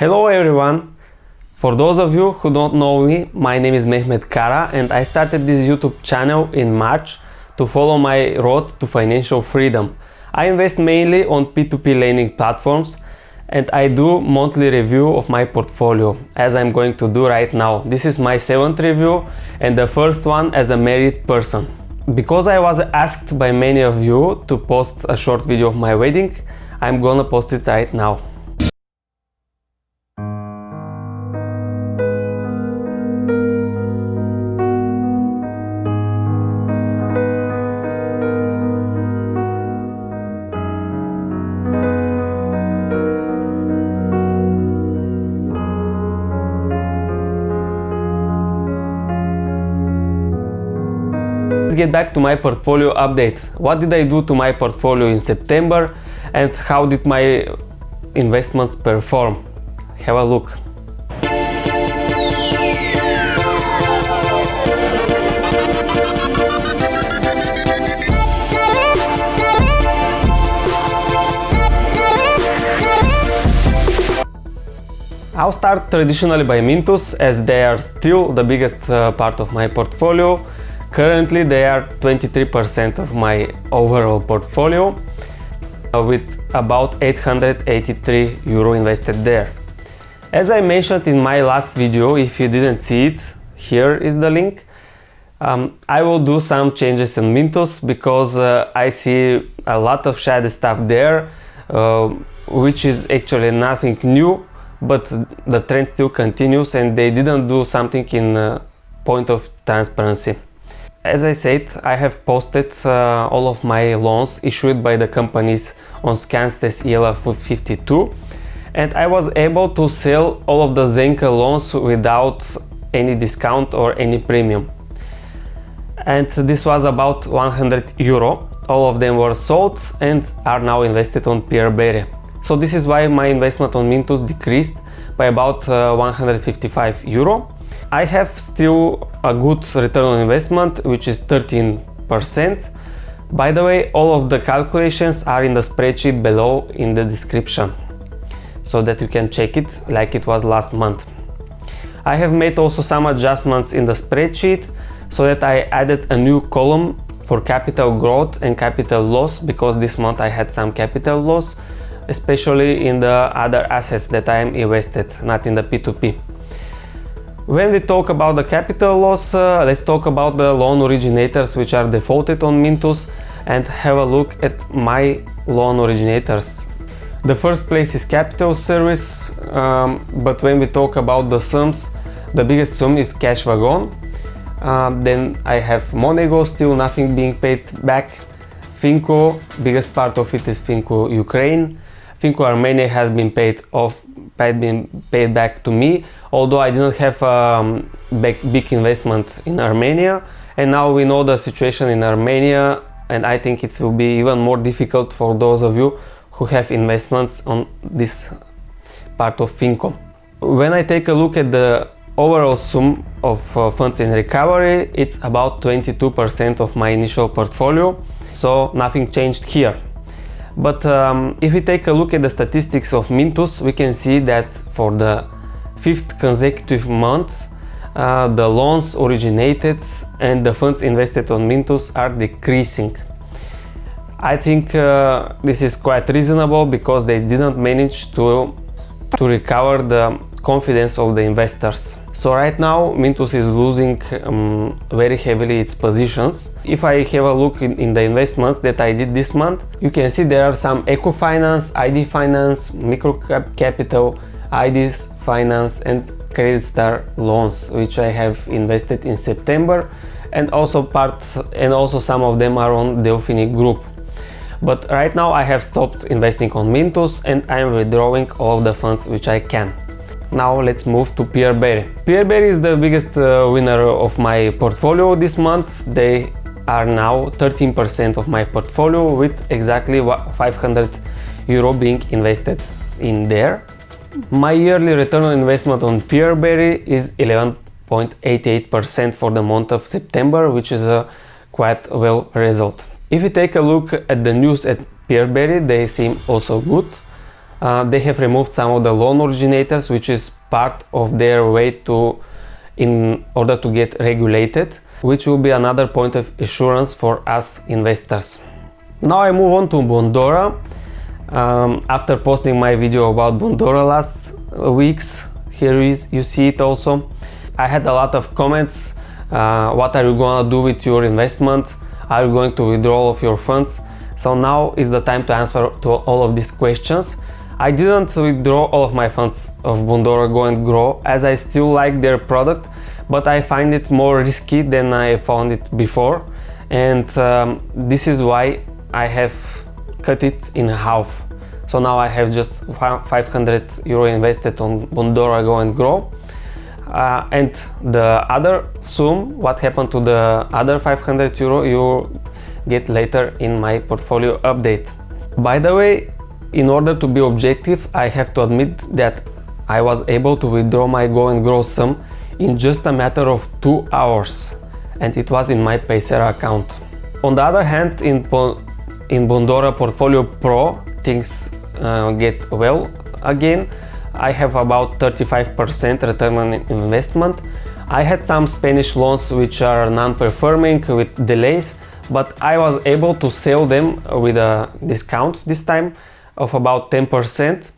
Hello everyone! For those of you who don't know me, my name is Mehmet Kara and I started this YouTube channel in March to follow my road to financial freedom. I invest mainly on P2P lending platforms and I do monthly review of my portfolio, as I'm going to do right now. This is my 7th review and the first one as a married person. Because I was asked by many of you to post a short video of my wedding, I'm gonna post it right now. Let's get back to my portfolio update. What did I do to my portfolio in September and how did my investments perform? Have a look. I'll start traditionally by Mintos, as they are still the biggest part of my portfolio. Currently they are 23% of my overall portfolio, with about 883 euro invested there. As I mentioned in my last video, if you didn't see it, here is the link. I will do some changes in Mintos because I see a lot of shady stuff there, which is actually nothing new, but the trend still continues and they didn't do something in point of transparency. As I said, I have posted all of my loans issued by the companies on Scanstes ELA 52 and I was able to sell all of the Zenka loans without any discount or any premium. And this was about 100 euro. All of them were sold and are now invested on Peerberry. So this is why my investment on Mintos decreased by about 155 euro. I have still a good return on investment, which is 13%. By the way, all of the calculations are in the spreadsheet below in the description, so that you can check it like it was last month. I have made also some adjustments in the spreadsheet, so that I added a new column for capital growth and capital loss, because this month I had some capital loss, especially in the other assets that I am invested, not in the P2P. When we talk about the capital loss, let's talk about the loan originators which are defaulted on Mintos and have a look at my loan originators. The first place is Capital Service, but when we talk about the sums, the biggest sum is CashWagon. Then I have Monego, still nothing being paid back. Finco, biggest part of it is Finco Ukraine. Finco Armenia has been paid back to me, although I didn't have big investment in Armenia, and now we know the situation in Armenia, and I think it will be even more difficult for those of you who have investments on this part of Finco. When I take a look at the overall sum of funds in recovery, it's about 22% of my initial portfolio, so nothing changed here. But if we take a look at the statistics of Mintos, we can see that for the 5th consecutive month, the loans originated and the funds invested on Mintos are decreasing. I think this is quite reasonable because they didn't manage to recover the confidence of the investors. So right now Mintos is losing very heavily its positions. If I have a look in the investments that I did this month, you can see there are some Ecofinance, ID Finance, Microcap Capital, IDs Finance and Credit Star loans, which I have invested in September, and also some of them are on Delfini Group. But right now I have stopped investing on Mintos and I am withdrawing all of the funds which I can. Now let's move to Peerberry. Peerberry is the biggest winner of my portfolio this month. They are now 13% of my portfolio, with exactly 500 euro being invested in there. My yearly return on investment on Peerberry is 11.88% for the month of September, which is a quite well result. If you take a look at the news at Peerberry, they seem also good. They have removed some of the loan originators, which is part of their way in order to get regulated, which will be another point of assurance for us investors. Now I move on to Bondora. After posting my video about Bondora last weeks, you see it also. I had a lot of comments. What are you gonna do with your investment? Are you going to withdraw all of your funds? So now is the time to answer to all of these questions. I didn't withdraw all of my funds of Bondora Go and Grow, as I still like their product, but I find it more risky than I found it before, and this is why I have cut it in half. So now I have just 500 euro invested on Bondora Go and Grow, and the other sum, what happened to the other 500 euro, you get later in my portfolio update. By the way, in order to be objective, I have to admit that I was able to withdraw my Go and Grow sum in just a matter of 2 hours, and it was in my Paysera account. On the other hand, in Bondora Portfolio Pro, things get well again. I have about 35% return on investment. I had some Spanish loans which are non-performing with delays, but I was able to sell them with a discount this time of about 10%,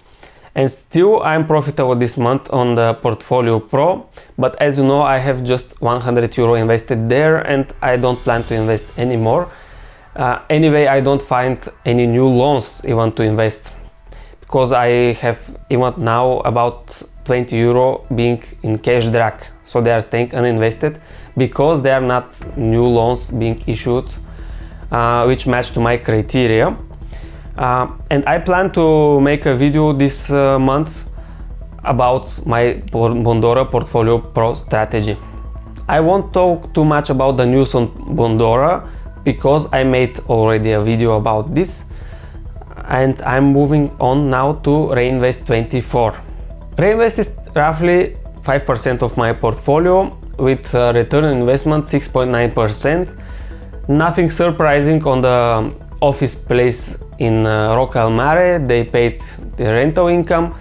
and still I'm profitable this month on the Portfolio Pro. But as you know, I have just 100 euro invested there, and I don't plan to invest anymore. Anyway, I don't find any new loans even to invest, because I have even now about 20 euro being in cash drag, so they are staying uninvested because they are not new loans being issued which match to my criteria. And I plan to make a video this month about my Bondora Portfolio Pro strategy. I won't talk too much about the news on Bondora because I made already a video about this, and I'm moving on now to Reinvest24. Reinvest is roughly 5% of my portfolio with return on investment 6.9%. Nothing surprising on the office place in Rocca al Mare. They paid the rental income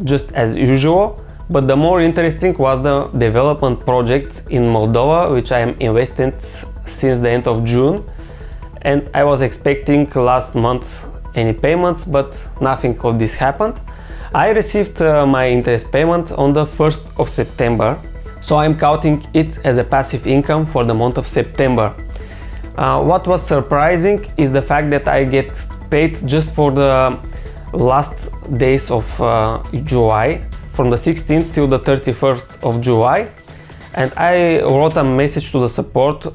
just as usual, but the more interesting was the development project in Moldova, which I am invested since the end of June, and I was expecting last month any payments, but nothing of this happened. I received my interest payment on the 1st of September, so I'm counting it as a passive income for the month of September. What was surprising is the fact that I get paid just for the last days of July, from the 16th till the 31st of July, and I wrote a message to the support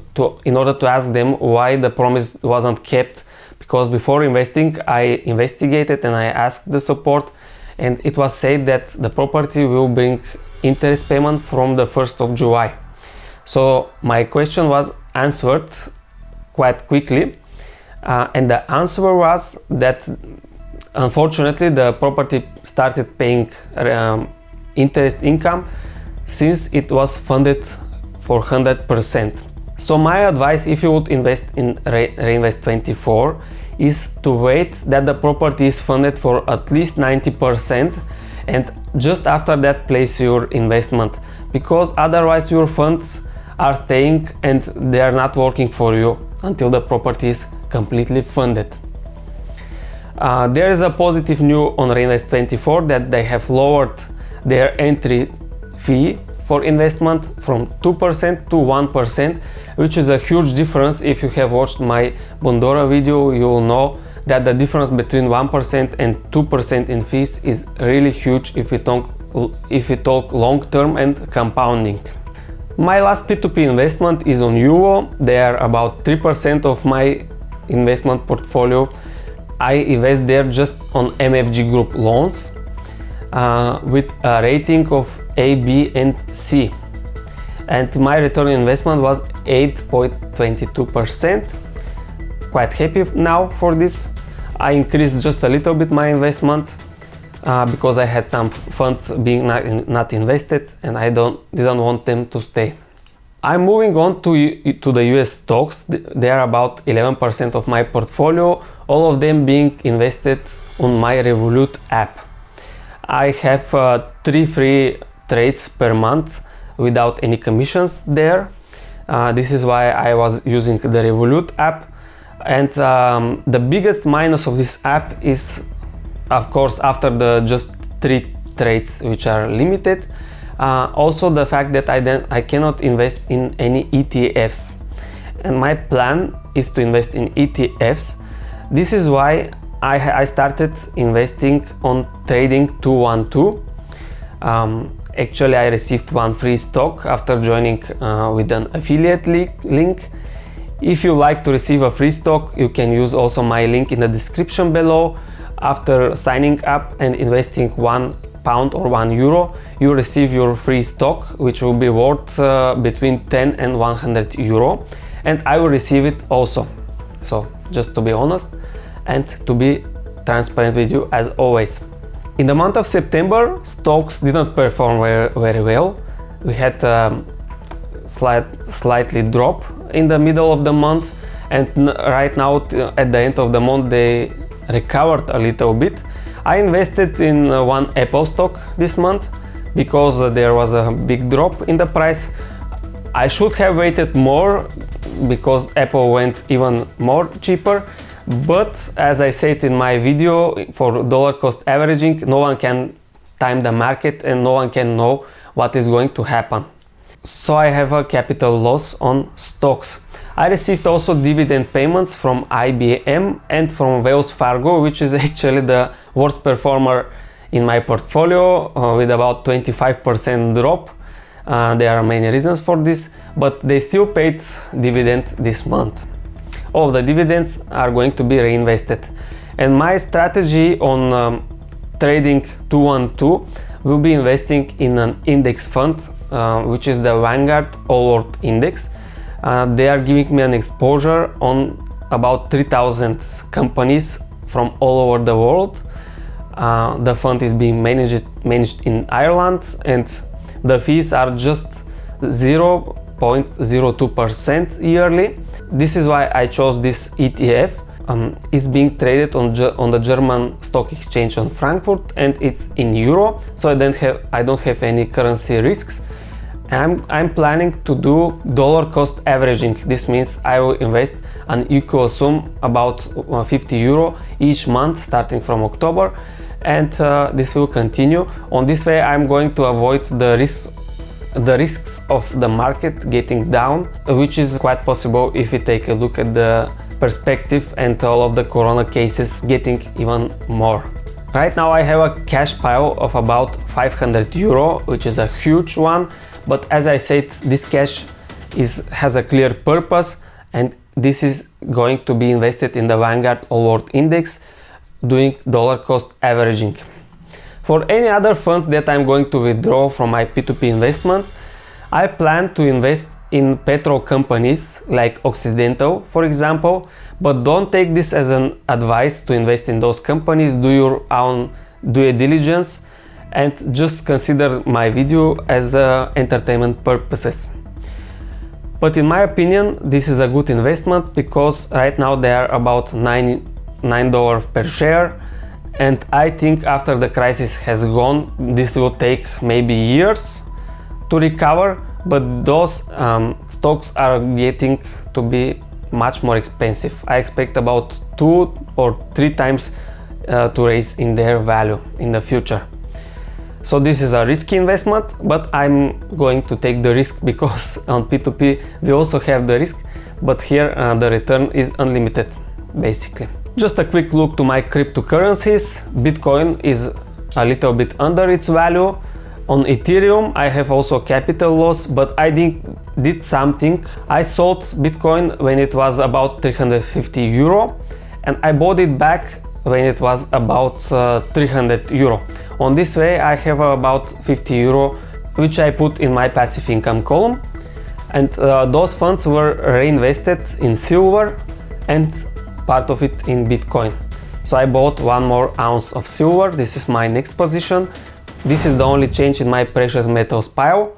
in order to ask them why the promise wasn't kept, because before investing I investigated and I asked the support, and it was said that the property will bring interest payment from the 1st of July. So my question was answered quite quickly, and the answer was that unfortunately the property started paying interest income since it was funded for 100%. So my advice, if you would invest in Reinvest24, is to wait that the property is funded for at least 90%, and just after that place your investment, because otherwise your funds are staying and they are not working for you until the property is completely funded. There is a positive news on Reinvest24 that they have lowered their entry fee for investment from 2% to 1%, which is a huge difference. If you have watched my Bondora video, you will know that the difference between 1% and 2% in fees is really huge if we talk long term and compounding. My last P2P investment is on Yuvo. They are about 3% of my investment portfolio. I invest there just on MFG Group loans with a rating of A, B and C, and my return on investment was 8.22%. Quite happy now for this. I increased just a little bit my investment because I had some funds being not invested and I didn't want them to stay. I'm moving on to the US stocks. They are about 11% of my portfolio, all of them being invested on my Revolut app. I have 3 free trades per month without any commissions there. This is why I was using the Revolut app. And the biggest minus of this app is, of course, after the just 3 trades which are limited, also the fact that I cannot invest in any ETFs. And my plan is to invest in ETFs. This is why I started investing on Trading 212. Actually, I received 1 free stock after joining with an affiliate link. If you like to receive a free stock, you can use also my link in the description below. After signing up and investing £1 or €1, you receive your free stock, which will be worth between 10 and €100, and I will receive it also. So just to be honest and to be transparent with you as always. In the month of September, stocks didn't perform very well. We had slightly drop in the middle of the month, and right now at the end of the month they recovered a little bit. I invested in one Apple stock this month because there was a big drop in the price. I should have waited more because Apple went even more cheaper, but as I said in my video, for dollar cost averaging, no one can time the market and no one can know what is going to happen. So I have a capital loss on stocks. I received also dividend payments from IBM and from Wells Fargo, which is actually the worst performer in my portfolio, with about 25% drop. There are many reasons for this, but they still paid dividend this month. All the dividends are going to be reinvested. And my strategy on Trading 212 will be investing in an index fund, which is the Vanguard All World Index. They are giving me an exposure on about 3,000 companies from all over the world. The fund is being managed in Ireland, and the fees are just 0.02% yearly. This is why I chose this ETF. It's being traded on the German stock exchange on Frankfurt, and it's in euro, so I don't have any currency risks. I'm planning to do dollar cost averaging. This means I will invest an equal sum, about €50 each month starting from October, and this will continue. On this way I'm going to avoid the risks of the market getting down, which is quite possible if we take a look at the perspective and all of the corona cases getting even more. Right now I have a cash pile of about €500, which is a huge one. But as I said, this cash has a clear purpose, and this is going to be invested in the Vanguard All World Index, doing dollar cost averaging. For any other funds that I'm going to withdraw from my P2P investments, I plan to invest in petrol companies like Occidental, for example, but don't take this as an advice to invest in those companies. Do your own due diligence and just consider my video as entertainment purposes. But in my opinion, this is a good investment because right now they are about $9 per share, and I think after the crisis has gone, this will take maybe years to recover, but those stocks are getting to be much more expensive. I expect about 2 or 3 times to raise in their value in the future. So this is a risky investment, but I'm going to take the risk because on P2P we also have the risk, but here the return is unlimited basically. Just a quick look to my cryptocurrencies. Bitcoin is a little bit under its value. On Ethereum I have also capital loss, but I did something. I sold Bitcoin when it was about €350 and I bought it back when it was about €300. On this way I have about €50, which I put in my passive income column, and those funds were reinvested in silver and part of it in Bitcoin. So I bought 1 more ounce of silver. This is my next position. This is the only change in my precious metals pile.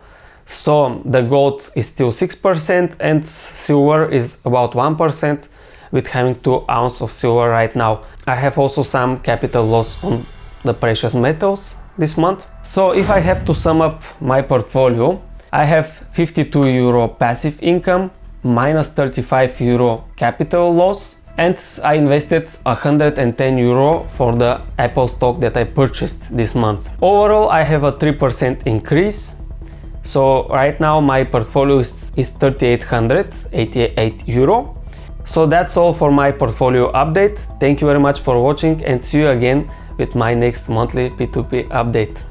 So the gold is still 6% and silver is about 1%, with having 2 ounces of silver right now. I have also some capital loss on the precious metals, this month. So if I have to sum up my portfolio, I have 52 euro passive income, minus 35 euro capital loss, and I invested 110 euro for the Apple stock that I purchased this month. Overall, I have a 3% increase. So right now my portfolio is 3,888 euro. So that's all for my portfolio update. Thank you very much for watching, and see you again with my next monthly P2P update.